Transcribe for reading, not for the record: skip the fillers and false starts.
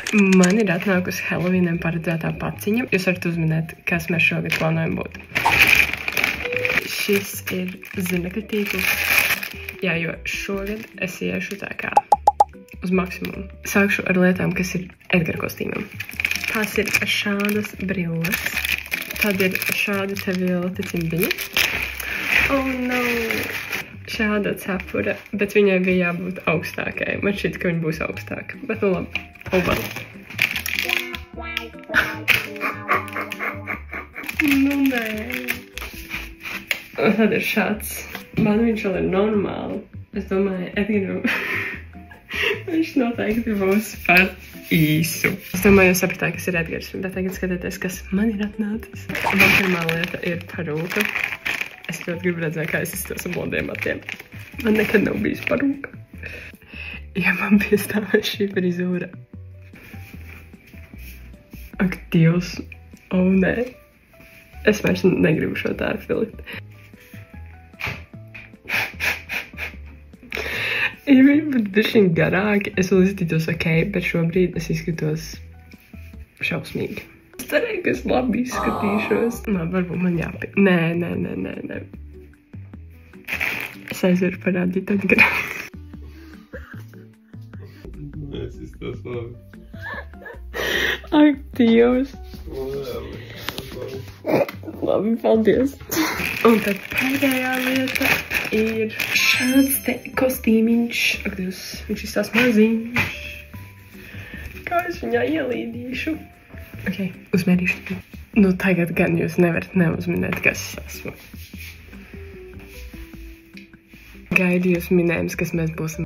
Man ir atnākusi Halloweenam paredzētā paciņa. Jūs varat uzminēt, kas mēs šogad plānojam būt. Šis ir zinekļu tīkls. Jā, jo šogad es iešu tā kā uz maksimumu. Sākšu ar lietām, kas ir Edgara kostīmam. Tās ir šādas brilles. Tad ir šāda te violeta cimdiņa. Oh, no! Šāda cepura, bet viņai bija jābūt augstākai. Man šķiet, ka viņa būs augstāka. Bet nu labi. Oval. Nu, nē. Un tad ir šāds. Man viņš vēl ir normāli. Es domāju, Edgaram, viņš noteikti būs par īsu. Es domāju, jūs sapratāt, kas ir Edgars, bet tagad skatieties, kas man ir atnācis. Man pirmā lieta ir parūka. Es ļoti gribu redzēt, kā es izstos ar blondiem matiem. Man nekad nav bijis parūka. Ja man piestāvēs šī frizūra. Ak, Dievs. O, nē. Es vairs negribu šo tārpu filikt. Ja viņi būtu bišķiņ garāki, es vēl izskatītos ok, bet šobrīd es izskatos šausmīgi. Es cerēju, ka es labi izskatīšos. Labi, varbūt man jāpie... Nē. Es aizveru parādīt Edgaram. Es izstos labi. Ak, Dievs. Labi, paldies. Un tad pēdējā lieta ir šāds te kostīmiņš. Ak, Dievs, viņš ir tās maziņš. Kā es viņā ielīdīšu? Ok, uzmērīšu. Nu, tagad gan jūs nevarat neuzminēt, kas es esmu. Gaidu jūs minējums, kas mēs būsim.